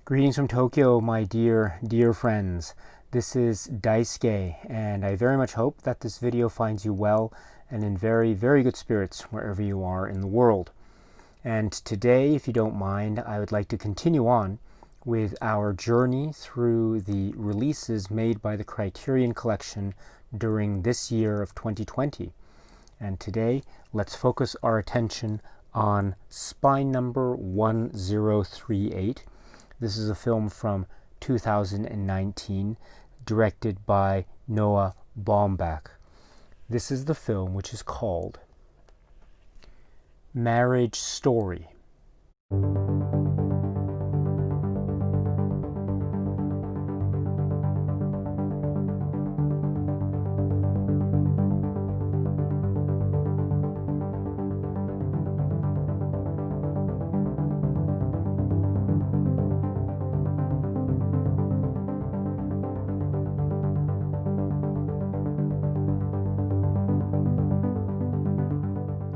Greetings from Tokyo, my dear friends. This is Daisuke, and I very much hope that this video finds you well and in very good spirits wherever you are in the world. And today, if you don't mind, I would like to continue on with our journey through the releases made by the Criterion Collection during this year of 2020. And today, let's focus our attention on spine number 1038. This is a film from 2019, directed by Noah Baumbach. This is the film which is called Marriage Story.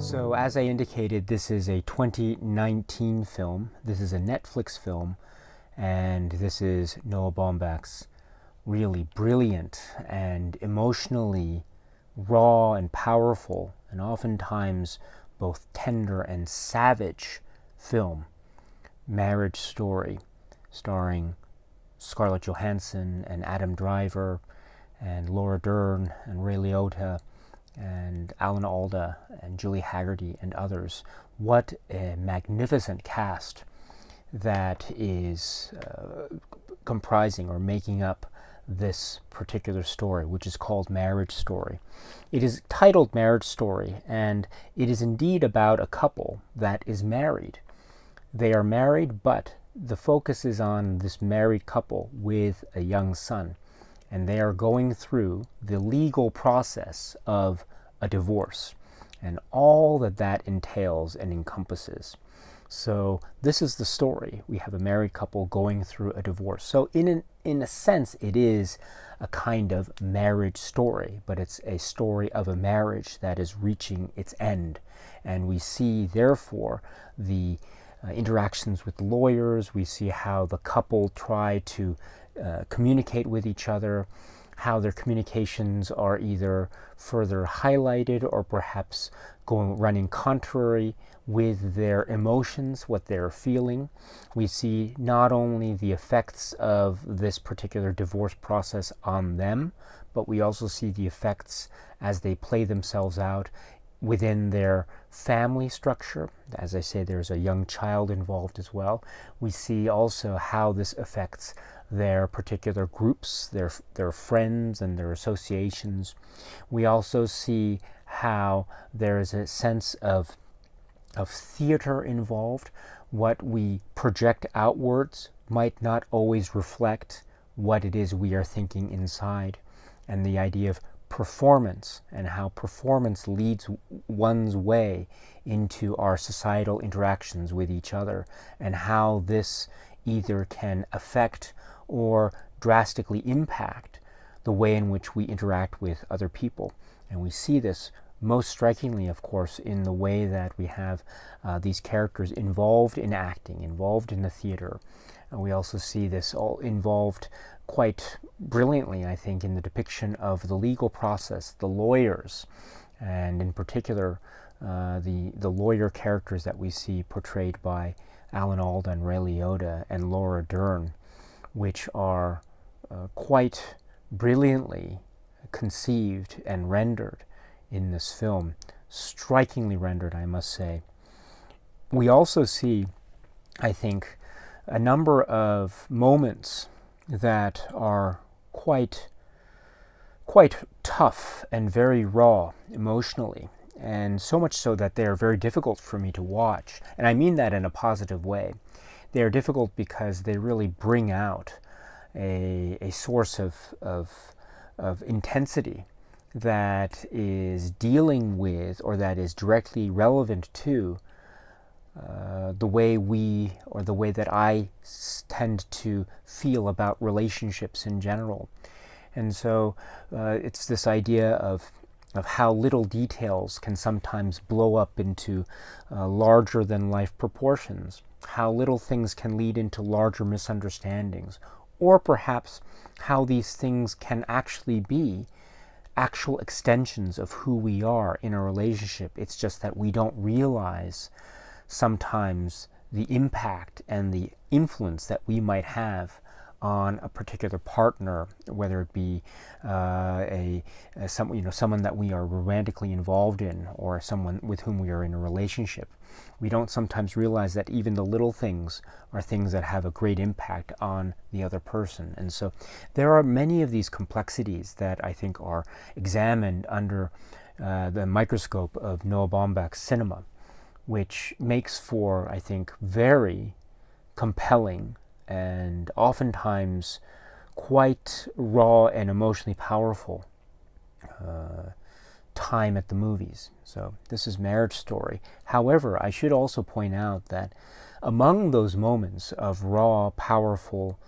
So as I indicated, this is a 2019 film. This is a Netflix film, and this is Noah Baumbach's really brilliant and emotionally raw and powerful, and oftentimes both tender and savage film, Marriage Story, starring Scarlett Johansson and Adam Driver and Laura Dern and Ray Liotta and Alan Alda and Julie Haggerty and others. What a magnificent cast that is comprising or making up this particular story, which is called Marriage Story. It is titled Marriage Story, and it is indeed about a couple that is married. They are married, but the focus is on this married couple with a young son, and they are going through the legal process of a divorce and all that that entails and encompasses. So this is the story. We have a married couple going through a divorce. So in a sense, it is a kind of marriage story, but it's a story of a marriage that is reaching its end. And we see, therefore, the interactions with lawyers. We see how the couple try to communicate with each other, how their communications are either further highlighted or perhaps running contrary with their emotions, what they're feeling. We see not only the effects of this particular divorce process on them, but we also see the effects as they play themselves out within their family structure. As I say, there's a young child involved as well. We see also how this affects their particular groups, their friends and their associations. We also see how there is a sense of theater involved. What we project outwards might not always reflect what it is we are thinking inside, and the idea of performance and how performance leads one's way into our societal interactions with each other, and how this either can affect or drastically impact the way in which we interact with other people. And we see this most strikingly, of course, in the way that we have these characters involved in acting, involved in the theater. And we also see this all involved quite brilliantly, I think, in the depiction of the legal process, the lawyers, and in particular the lawyer characters that we see portrayed by Alan Alda and Ray Liotta and Laura Dern, which are quite brilliantly conceived and rendered in this film. Strikingly rendered, I must say. We also see, I think, a number of moments that are quite tough and very raw emotionally, and so much so that they are very difficult for me to watch. And I mean that in a positive way. They are difficult because they really bring out a source of intensity that is dealing with, or that is directly relevant to, the way we, or the way that I tend to feel about relationships in general. And so it's this idea of of how little details can sometimes blow up into larger than life proportions, how little things can lead into larger misunderstandings, or perhaps how these things can actually be actual extensions of who we are in a relationship. It's just that we don't realize sometimes the impact and the influence that we might have on a particular partner, whether it be someone that we are romantically involved in, or someone with whom we are in a relationship. We don't sometimes realize that even the little things are things that have a great impact on the other person. And so there are many of these complexities that I think are examined under the microscope of Noah Baumbach's cinema, which makes for, I think, very compelling and oftentimes quite raw and emotionally powerful time at the movies. So this is Marriage Story. However, I should also point out that among those moments of raw, powerful,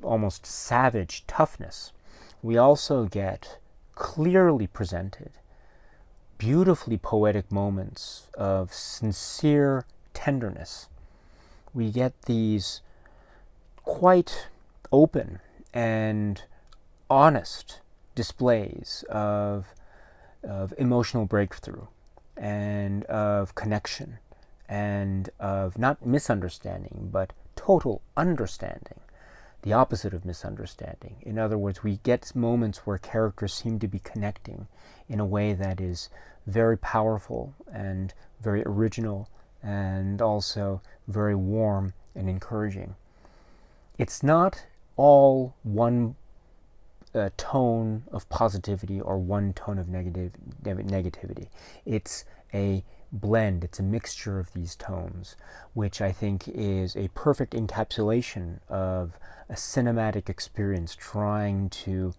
almost savage toughness, we also get clearly presented beautifully poetic moments of sincere tenderness. We get these quite open and honest displays of emotional breakthrough and of connection and of not misunderstanding but total understanding, the opposite of misunderstanding. In other words, we get moments where characters seem to be connecting in a way that is very powerful and very original and also very warm and encouraging. It's not all one tone of positivity or one tone of negativity. It's a blend, it's a mixture of these tones, which I think is a perfect encapsulation of a cinematic experience trying to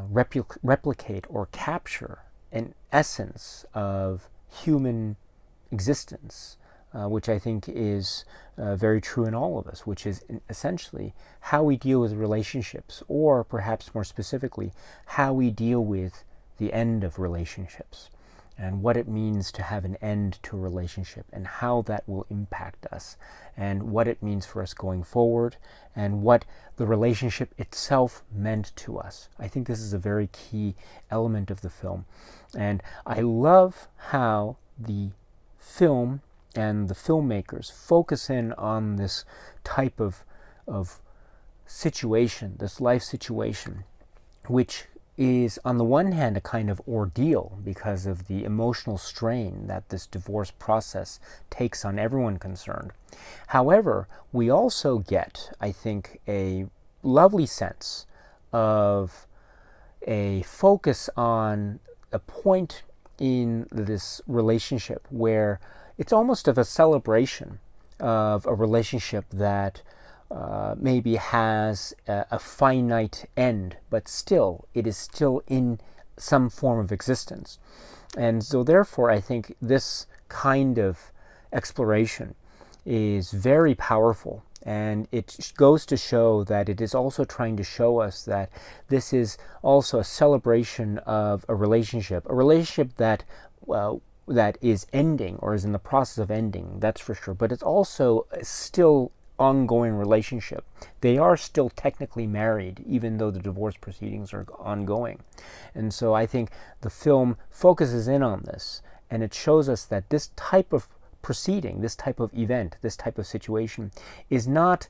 replicate or capture an essence of human existence, which I think is very true in all of us, which is essentially how we deal with relationships, or perhaps more specifically, how we deal with the end of relationships, and what it means to have an end to a relationship, and how that will impact us, and what it means for us going forward, and what the relationship itself meant to us. I think this is a very key element of the film. And I love how the film and the filmmakers focus in on this type of situation, this life situation, which is on the one hand a kind of ordeal because of the emotional strain that this divorce process takes on everyone concerned. However, we also get, I think, a lovely sense of a focus on a point in this relationship where it's almost of a celebration of a relationship that maybe has a finite end, but still, it is still in some form of existence. And so therefore, I think this kind of exploration is very powerful, and it goes to show that it is also trying to show us that this is also a celebration of a relationship that that is ending or is in the process of ending, that's for sure, but it's also still ongoing relationship. They are still technically married, even though the divorce proceedings are ongoing. And so I think the film focuses in on this, and it shows us that this type of proceeding, this type of event, this type of situation is not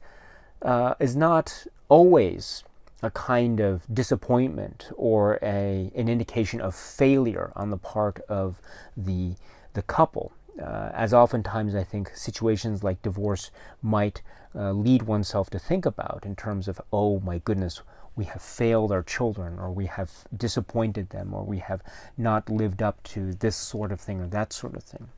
always a kind of disappointment or an indication of failure on the part of the couple. As oftentimes I think situations like divorce might lead oneself to think about in terms of, oh my goodness, we have failed our children, or we have disappointed them, or we have not lived up to this sort of thing or that sort of thing.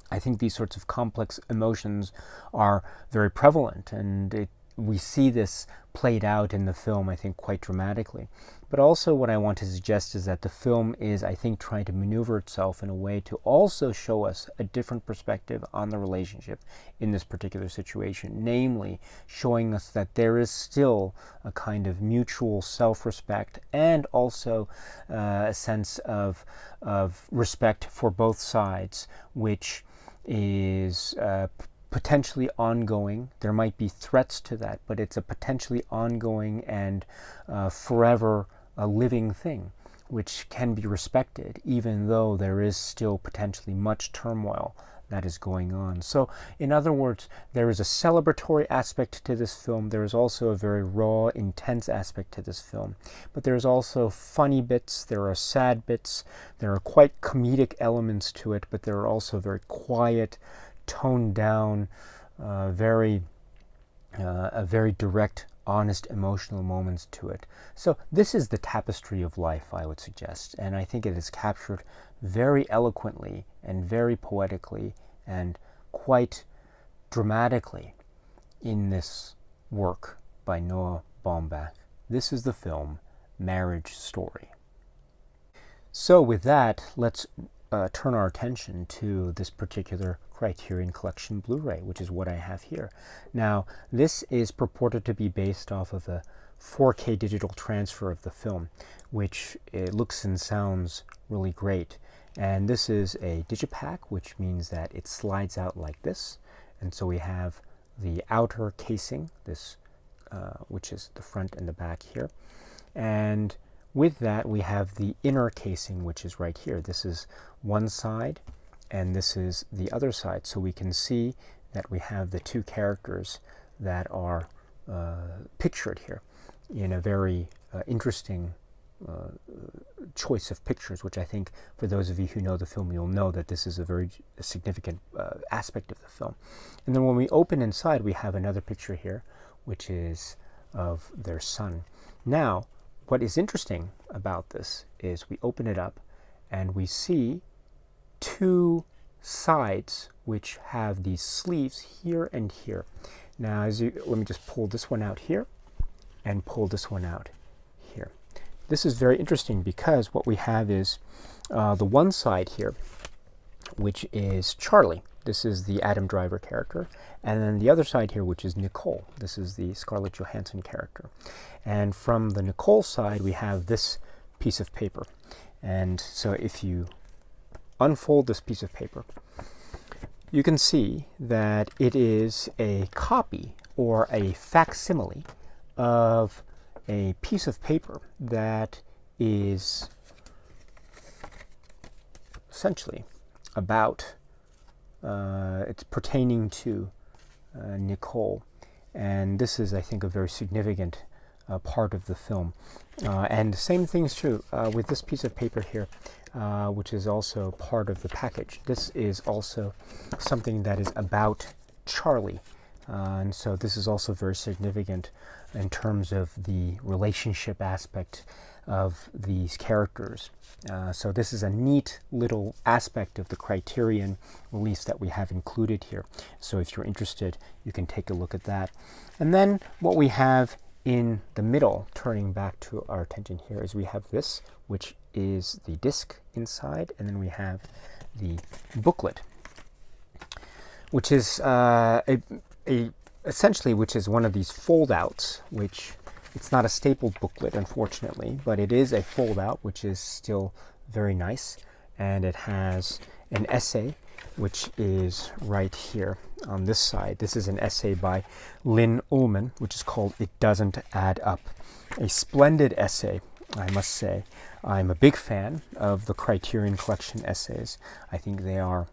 I think these sorts of complex emotions are very prevalent, and we see this played out in the film, I think, quite dramatically. But also what I want to suggest is that the film is, I think, trying to maneuver itself in a way to also show us a different perspective on the relationship in this particular situation, namely showing us that there is still a kind of mutual self-respect and also a sense of respect for both sides, which is potentially ongoing. There might be threats to that, but it's a potentially ongoing and forever a living thing, which can be respected, even though there is still potentially much turmoil that is going on. So, in other words, there is a celebratory aspect to this film. There is also a very raw, intense aspect to this film. But there's also funny bits, there are sad bits, there are quite comedic elements to it, but there are also very quiet, toned down, very direct, honest, emotional moments to it. So this is the tapestry of life, I would suggest, and I think it is captured very eloquently and very poetically and quite dramatically in this work by Noah Baumbach. This is the film Marriage Story. So with that, let's turn our attention to this particular Criterion Collection Blu-ray, which is what I have here. Now, this is purported to be based off of a 4K digital transfer of the film, which it looks and sounds really great. And this is a digipack, which means that it slides out like this. And so we have the outer casing, this, which is the front and the back here. And with that, we have the inner casing, which is right here. This is one side, and this is the other side. So we can see that we have the two characters that are pictured here in a very interesting choice of pictures, which I think for those of you who know the film, you'll know that this is a very significant aspect of the film. And then when we open inside, we have another picture here, which is of their son. Now, what is interesting about this is we open it up and we see two sides which have these sleeves here and here. Now, let me just pull this one out here and pull this one out here. This is very interesting because what we have is the one side here, which is Charlie. This is the Adam Driver character. And then the other side here, which is Nicole. This is the Scarlett Johansson character. And from the Nicole side, we have this piece of paper. And so if you unfold this piece of paper, you can see that it is a copy or a facsimile of a piece of paper that is essentially about, it's pertaining to Nicole. And this is, I think, a very significant part of the film. And the same thing is true with this piece of paper here, which is also part of the package. This is also something that is about Charlie. And so this is also very significant in terms of the relationship aspect of these characters. So this is a neat little aspect of the Criterion release that we have included here. So if you're interested, you can take a look at that. And then what we have in the middle, turning back to our attention here, is we have this, which is the disc inside, and then we have the booklet, which is essentially, which is one of these fold-outs, which it's not a stapled booklet, unfortunately, but it is a fold-out, which is still very nice. And it has an essay, which is right here on this side. This is an essay by Lynn Ullman, which is called It Doesn't Add Up. A splendid essay, I must say. I'm a big fan of the Criterion Collection essays. I think they are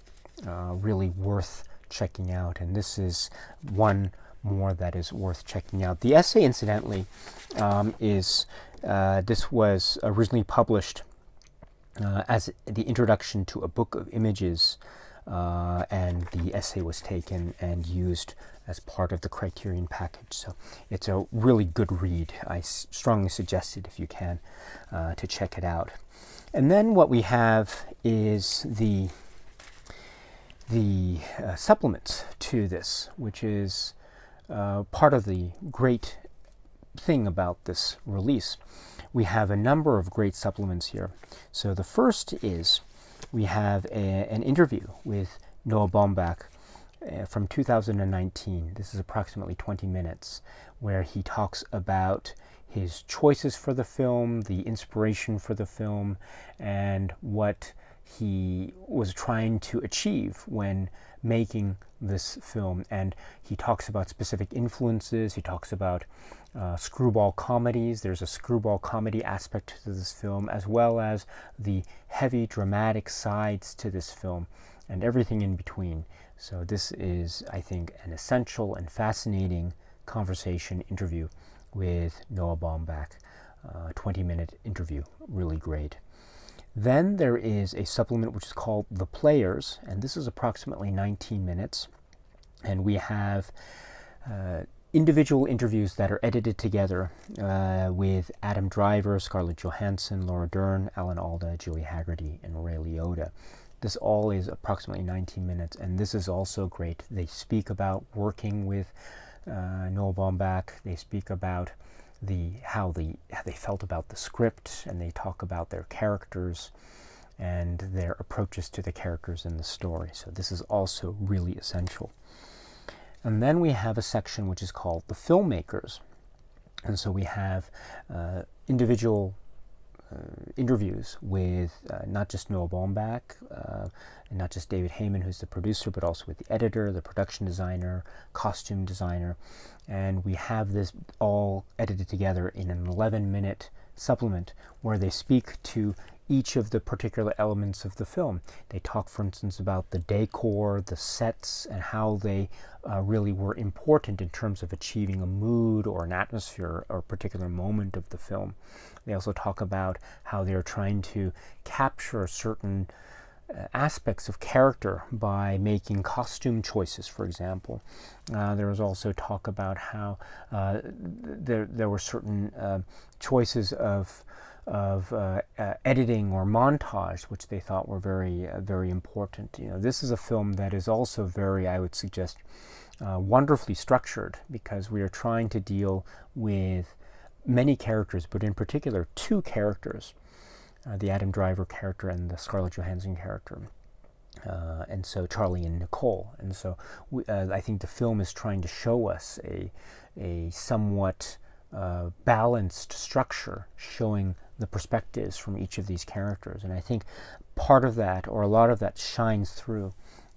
really worth checking out, and this is one more that is worth checking out. The essay, incidentally, this was originally published as the introduction to a book of images, and the essay was taken and used as part of the Criterion package. So it's a really good read. I strongly suggest it if you can to check it out. And then what we have is the supplements to this, which is part of the great thing about this release. We have a number of great supplements here. So the first is we have an interview with Noah Baumbach from 2019. This is approximately 20 minutes, where he talks about his choices for the film, the inspiration for the film, and what he was trying to achieve when making this film. And he talks about specific influences. He talks about screwball comedies. There's a screwball comedy aspect to this film, as well as the heavy dramatic sides to this film and everything in between. So this is, I think, an essential and fascinating conversation interview with Noah Baumbach. 20-minute interview, really great. Then there is a supplement which is called The Players, and this is approximately 19 minutes. And we have individual interviews that are edited together with Adam Driver, Scarlett Johansson, Laura Dern, Alan Alda, Julie Haggerty, and Ray Liotta. This all is approximately 19 minutes, and this is also great. They speak about working with Noah Baumbach. They speak about how they felt about the script, and they talk about their characters and their approaches to the characters in the story. So this is also really essential. And then we have a section which is called The Filmmakers. And so we have individual interviews with not just Noah Baumbach and not just David Heyman, who's the producer, but also with the editor, the production designer, costume designer. And we have this all edited together in an 11-minute supplement where they speak to each of the particular elements of the film. They talk, for instance, about the decor, the sets, and how they really were important in terms of achieving a mood or an atmosphere or a particular moment of the film. They also talk about how they're trying to capture certain aspects of character by making costume choices, for example. There was also talk about how there were certain choices of editing or montage, which they thought were very important. This is a film that is also very, I would suggest, wonderfully structured, because we are trying to deal with many characters, but in particular 2 characters, the Adam Driver character and the Scarlett Johansson character, and so Charlie and Nicole. And so I think the film is trying to show us a somewhat balanced structure, showing the perspectives from each of these characters. And I think part of that, or a lot of that, shines through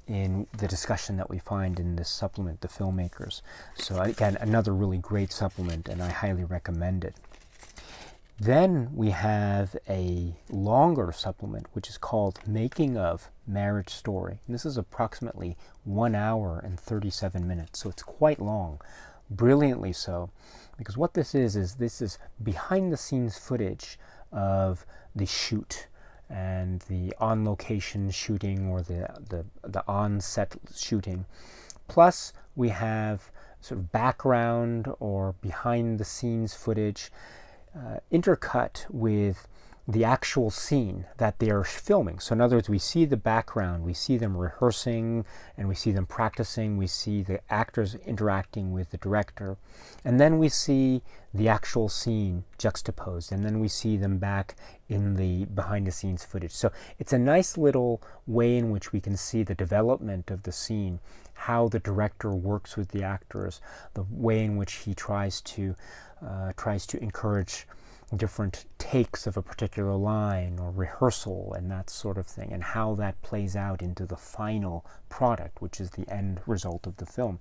in the discussion that we find in this supplement, The Filmmakers. So again, another really great supplement, and I highly recommend it. Then we have a longer supplement, which is called Making of Marriage Story. And this is approximately 1 hour and 37 minutes, so it's quite long, brilliantly so, because what this is behind the scenes footage of the shoot and the on-location shooting, or the on-set shooting. Plus, we have sort of background or behind-the-scenes footage intercut with the actual scene that they are filming. So in other words, we see the background, we see them rehearsing, and we see them practicing, we see the actors interacting with the director, and then we see the actual scene juxtaposed, and then we see them back in the behind-the-scenes footage. So it's a nice little way in which we can see the development of the scene, how the director works with the actors, the way in which he tries to encourage different takes of a particular line or rehearsal and that sort of thing, and how that plays out into the final product, which is the end result of the film.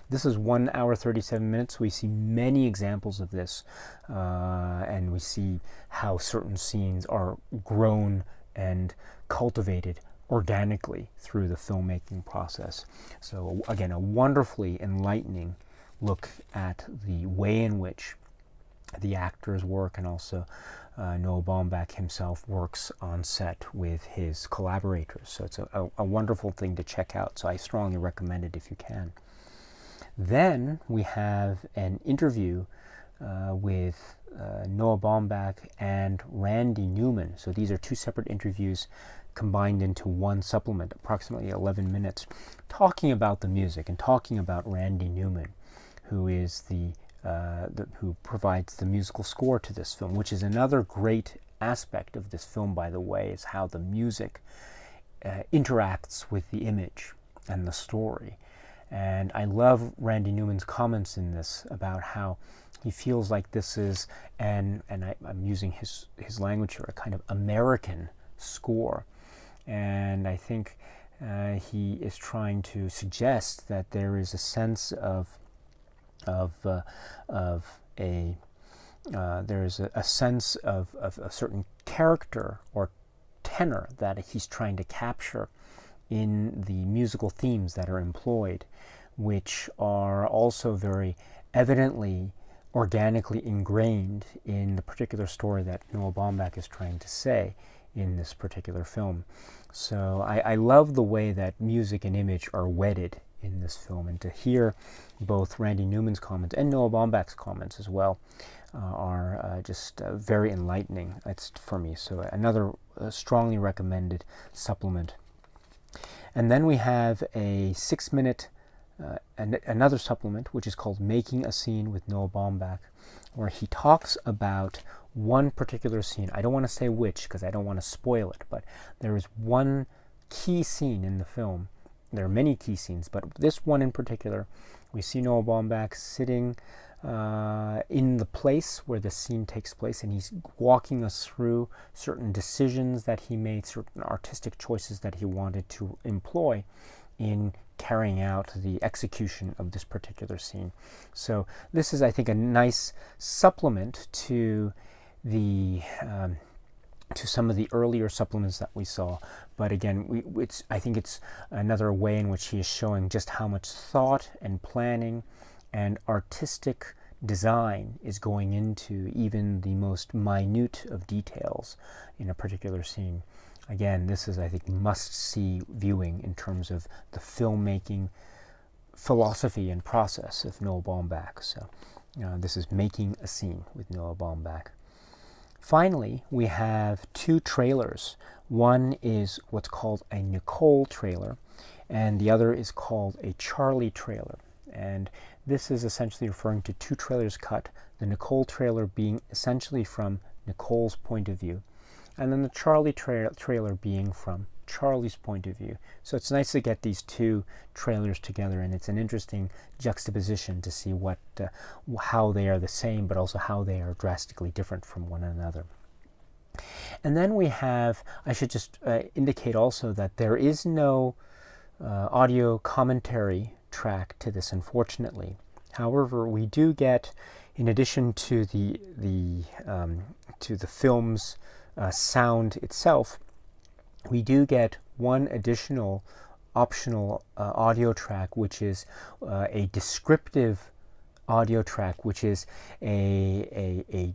This is 1 hour 37 minutes. We see many examples of this, and we see how certain scenes are grown and cultivated organically through the filmmaking process. So again, a wonderfully enlightening look at the way in which the actors work, and also Noah Baumbach himself works on set with his collaborators. So it's a wonderful thing to check out. So I strongly recommend it if you can. Then we have an interview with Noah Baumbach and Randy Newman. So these are 2 separate interviews combined into one supplement, approximately 11 minutes, talking about the music and talking about Randy Newman, who is who provides the musical score to this film, which is another great aspect of this film, by the way, is how the music interacts with the image and the story. And I love Randy Newman's comments in this about how he feels like this is, I'm using his language here, a kind of American score. And I think he is trying to suggest that there is a sense there is a sense of a certain character or tenor that he's trying to capture in the musical themes that are employed, which are also very evidently organically ingrained in the particular story that Noah Baumbach is trying to say in this particular film. So I love the way that music and image are wedded in this film, and to hear both Randy Newman's comments and Noah Baumbach's comments as well are just very enlightening for me. So another strongly recommended supplement. And then we have a 6-minute another supplement, which is called Making a Scene with Noah Baumbach, where he talks about one particular scene. I don't want to say which because I don't want to spoil it, but there is one key scene in the film. There are many key scenes, but this one in particular, we see Noah Baumbach sitting in the place where the scene takes place, and he's walking us through certain decisions that he made, certain artistic choices that he wanted to employ in carrying out the execution of this particular scene. So this is, I think, a nice supplement to the to some of the earlier supplements that we saw. But again, I think it's another way in which he is showing just how much thought and planning and artistic design is going into even the most minute of details in a particular scene. Again, this is, I think, must-see viewing in terms of the filmmaking philosophy and process of Noah Baumbach. So this is Making a Scene with Noah Baumbach. Finally, we have 2 trailers. One is what's called a Nicole trailer, and the other is called a Charlie trailer. And this is essentially referring to 2 trailers cut, the Nicole trailer being essentially from Nicole's point of view, and then the Charlie trailer being from Charlie's point of view. So it's nice to get these 2 trailers together, and it's an interesting juxtaposition to see how they are the same, but also how they are drastically different from one another. And then we have, I should just indicate also that there is no audio commentary track to this, unfortunately. However, we do get, in addition to the film's sound itself, we do get one additional optional audio track, which is a descriptive audio track, which is a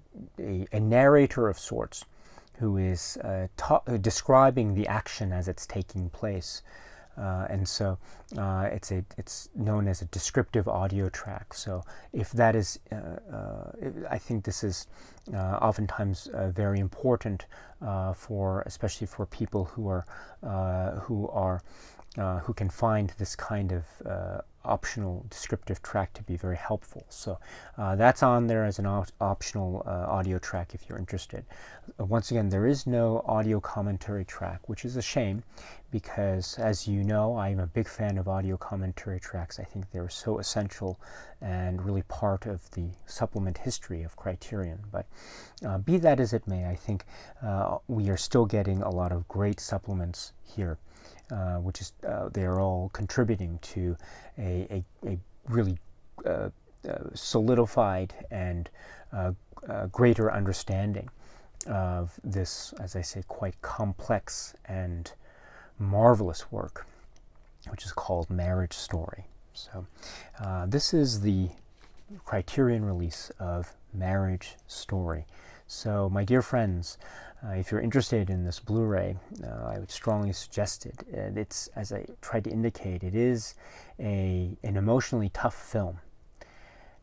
narrator of sorts who is describing the action as it's taking place. And so it's known as a descriptive audio track. So if that is, I think this is oftentimes very important especially for people who can find this kind of optional descriptive track to be very helpful. So that's on there as an optional audio track if you're interested. Once again, there is no audio commentary track, which is a shame because, as you know, I'm a big fan of audio commentary tracks. I think they're so essential and really part of the supplement history of Criterion. But be that as it may, I think we are still getting a lot of great supplements here. Which is they are all contributing to a really solidified and greater understanding of this, as I say, quite complex and marvelous work, which is called Marriage Story. So this is the Criterion release of Marriage Story. So, my dear friends, if you're interested in this Blu-ray, I would strongly suggest it. It's, as I tried to indicate, it is an emotionally tough film,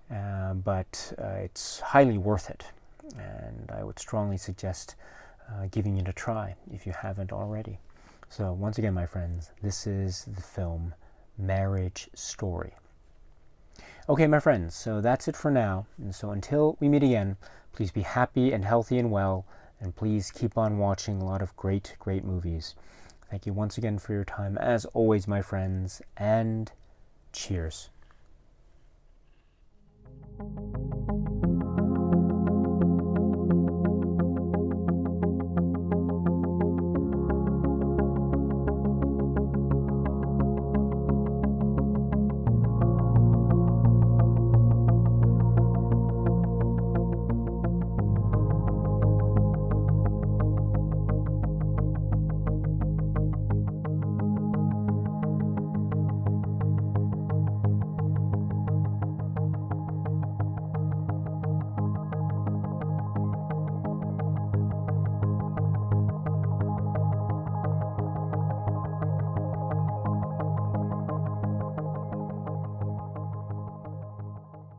but it's highly worth it, and I would strongly suggest giving it a try if you haven't already. So, once again, my friends, this is the film Marriage Story. Okay, my friends, so that's it for now. And so until we meet again, please be happy and healthy and well, and please keep on watching a lot of great, great movies. Thank you once again for your time, as always, my friends, and cheers.